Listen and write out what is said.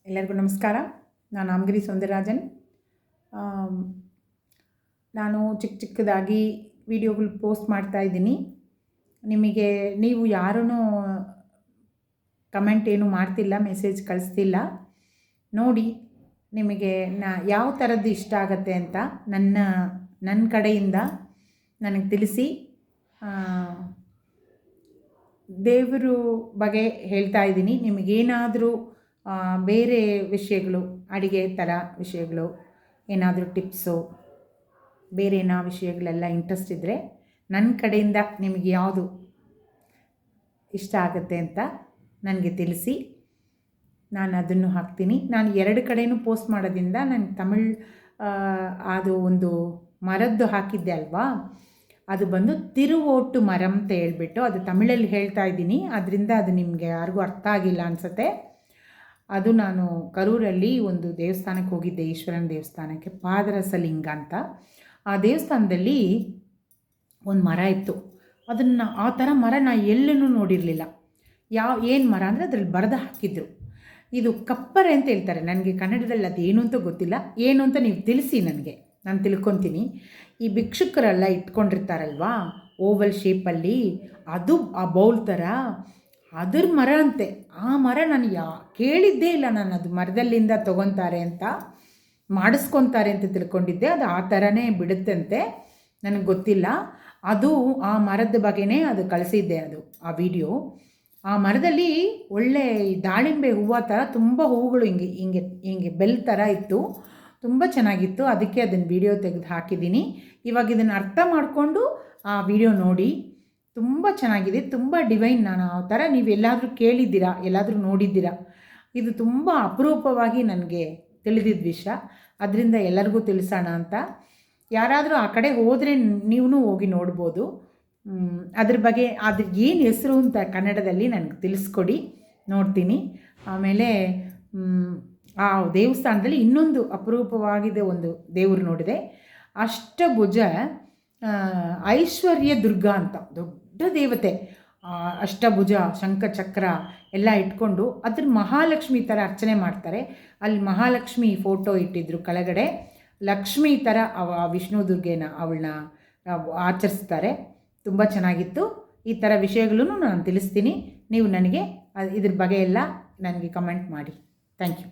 ಎಲ್ಲರಿಗೂ ನಮಸ್ಕಾರ. ನಾನು ಆಮಗಿರಿ ಸೌಂದರರಾಜನ್. ನಾನು ಚಿಕ್ಕದಾಗಿ ವಿಡಿಯೋಗಳು ಪೋಸ್ಟ್ ಮಾಡ್ತಾಯಿದ್ದೀನಿ. ನೀವು ಯಾರೂ ಕಮೆಂಟ್ ಏನು ಮಾಡ್ತಿಲ್ಲ, ಮೆಸೇಜ್ ಕಳಿಸ್ತಿಲ್ಲ. ನೋಡಿ, ನಿಮಗೆ ಯಾವ ಥರದ್ದು ಇಷ್ಟ ಆಗುತ್ತೆ ಅಂತ ನನ್ನ ಕಡೆಯಿಂದ ನನಗೆ ತಿಳಿಸಿ. ದೇವರು ಬಗ್ಗೆ ಹೇಳ್ತಾ ಇದ್ದೀನಿ. ನಿಮಗೇನಾದರೂ ಬೇರೆ ವಿಷಯಗಳು, ಅಡುಗೆ ಥರ ವಿಷಯಗಳು, ಏನಾದರೂ ಟಿಪ್ಸು, ಬೇರೆ ವಿಷಯಗಳೆಲ್ಲ ಇಂಟ್ರೆಸ್ಟ್ ಇದ್ದರೆ ನನ್ನ ಕಡೆಯಿಂದ ನಿಮಗೆ ಯಾವುದು ಇಷ್ಟ ಆಗುತ್ತೆ ಅಂತ ನನಗೆ ತಿಳಿಸಿ. ನಾನು ಅದನ್ನು ಹಾಕ್ತೀನಿ. ನಾನು 2 ಕಡೆಯೂ ಪೋಸ್ಟ್ ಮಾಡೋದ್ರಿಂದ ನಾನು ಅದು ಒಂದು ಮರದ್ದು ಹಾಕಿದ್ದೆ ಅಲ್ವಾ, ಅದು ಬಂದು ತಿರುವೋಟು ಮರಂ ಅಂತ ಹೇಳ್ಬಿಟ್ಟು, ಅದು ತಮಿಳಲ್ಲಿ ಹೇಳ್ತಾ ಇದ್ದೀನಿ. ಅದರಿಂದ ಅದು ನಿಮಗೆ ಯಾರಿಗೂ ಅರ್ಥ ಆಗಿಲ್ಲ ಅನಿಸುತ್ತೆ. ಅದು ನಾನು ಕರೂರಲ್ಲಿ ಒಂದು ದೇವಸ್ಥಾನಕ್ಕೆ ಹೋಗಿದ್ದೆ, ಈಶ್ವರನ ದೇವಸ್ಥಾನಕ್ಕೆ, ಪಾದರಸಲಿಂಗ ಅಂತ. ಆ ದೇವಸ್ಥಾನದಲ್ಲಿ ಒಂದು ಮರ ಇತ್ತು. ಅದನ್ನು ಆ ಥರ ಮರ ನಾನು ಎಲ್ಲೂ ನೋಡಿರಲಿಲ್ಲ. ಏನು ಮರ ಅಂದರೆ ಅದರಲ್ಲಿ ಬರೆದು ಹಾಕಿದ್ರು, ಇದು ಕಪ್ಪರೆ ಅಂತ ಹೇಳ್ತಾರೆ. ನನಗೆ ಕನ್ನಡದಲ್ಲಿ ಅದು ಏನು ಅಂತ ಗೊತ್ತಿಲ್ಲ. ಏನು ಅಂತ ನೀವು ತಿಳಿಸಿ, ನಾನು ತಿಳ್ಕೊತೀನಿ. ಈ ಭಿಕ್ಷುಕರೆಲ್ಲ ಇಟ್ಕೊಂಡಿರ್ತಾರಲ್ವಾ ಓವಲ್ ಶೇಪಲ್ಲಿ, ಅದು ಆ ಬೌಲ್ ಥರ ಅದ್ರ ಮರ ಅಂತೆ. ಆ ಮರ ನಾನು ಕೇಳಿದ್ದೇ ಇಲ್ಲ. ನಾನು ಅದು ಮರದಲ್ಲಿಂದ ತೊಗೊತಾರೆ ಅಂತ, ಮಾಡಿಸ್ಕೊತಾರೆ ಅಂತ ತಿಳ್ಕೊಂಡಿದ್ದೆ. ಅದು ಆ ಥರನೇ ಬಿಡುತ್ತಂತೆ, ನನಗೆ ಗೊತ್ತಿಲ್ಲ. ಅದು ಆ ಮರದ ಬಗ್ಗೆನೇ ಅದು ಕಳಿಸಿದ್ದೆ, ಅದು ಆ ವಿಡಿಯೋ. ಆ ಮರದಲ್ಲಿ ಒಳ್ಳೆ ದಾಳಿಂಬೆ ಹೂವು ಥರ ತುಂಬ ಹೂವುಗಳು ಹಿಂಗೆ ಹಿಂಗೆ ಹಿಂಗೆ ಬೆಲ್ ಥರ ಇತ್ತು, ತುಂಬ ಚೆನ್ನಾಗಿತ್ತು. ಅದಕ್ಕೆ ಅದನ್ನು ವಿಡಿಯೋ ತೆಗೆದು ಹಾಕಿದ್ದೀನಿ. ಇವಾಗ ಇದನ್ನು ಅರ್ಥ ಮಾಡಿಕೊಂಡು ಆ ವಿಡಿಯೋ ನೋಡಿ. ತುಂಬ ಚೆನ್ನಾಗಿದೆ, ತುಂಬ ಡಿವೈನ್. ನಾನು ಆ ಥರ ನೀವೆಲ್ಲಾದರೂ ಕೇಳಿದ್ದೀರಾ, ಎಲ್ಲಾದರೂ ನೋಡಿದ್ದೀರಾ? ಇದು ತುಂಬ ಅಪರೂಪವಾಗಿ ನನಗೆ ತಿಳಿದಿದ್ದ ವಿಷಯ. ಅದರಿಂದ ಎಲ್ಲರಿಗೂ ತಿಳಿಸೋಣ ಅಂತ. ಯಾರಾದರೂ ಆ ಕಡೆ ಹೋದರೆ ನೀವು ಹೋಗಿ ನೋಡ್ಬೋದು. ಅದ್ರ ಬಗ್ಗೆ ಅದು ಏನು ಹೆಸರು ಅಂತ ಕನ್ನಡದಲ್ಲಿ ನನಗೆ ತಿಳಿಸ್ಕೊಡಿ, ನೋಡ್ತೀನಿ. ಆಮೇಲೆ ಆ ದೇವಸ್ಥಾನದಲ್ಲಿ ಇನ್ನೊಂದು ಅಪರೂಪವಾಗಿದೆ ಒಂದು ದೇವರು ನೋಡಿದೆ. ಅಷ್ಟಭುಜ ಐಶ್ವರ್ಯ ದುರ್ಗ ಅಂತ ದೊಡ್ಡ ದೇವತೆ. ಅಷ್ಟಭುಜ, ಶಂಖ ಚಕ್ರ ಎಲ್ಲ ಇಟ್ಕೊಂಡು ಅದ್ರ ಮಹಾಲಕ್ಷ್ಮಿ ಥರ ಅರ್ಚನೆ ಮಾಡ್ತಾರೆ. ಅಲ್ಲಿ ಮಹಾಲಕ್ಷ್ಮಿ ಫೋಟೋ ಇಟ್ಟಿದ್ರು, ಕೆಳಗಡೆ ಲಕ್ಷ್ಮಿ ಥರ ವಿಷ್ಣು ದುರ್ಗೆನ ಅವಳನ್ನ ಆಚರಿಸ್ತಾರೆ. ತುಂಬ ಚೆನ್ನಾಗಿತ್ತು. ಈ ಥರ ವಿಷಯಗಳನ್ನು ನಾನು ತಿಳಿಸ್ತೀನಿ. ನೀವು ನನಗೆ ಇದ್ರ ಬಗ್ಗೆ ಎಲ್ಲ ನನಗೆ ಕಮೆಂಟ್ ಮಾಡಿ. Thank you.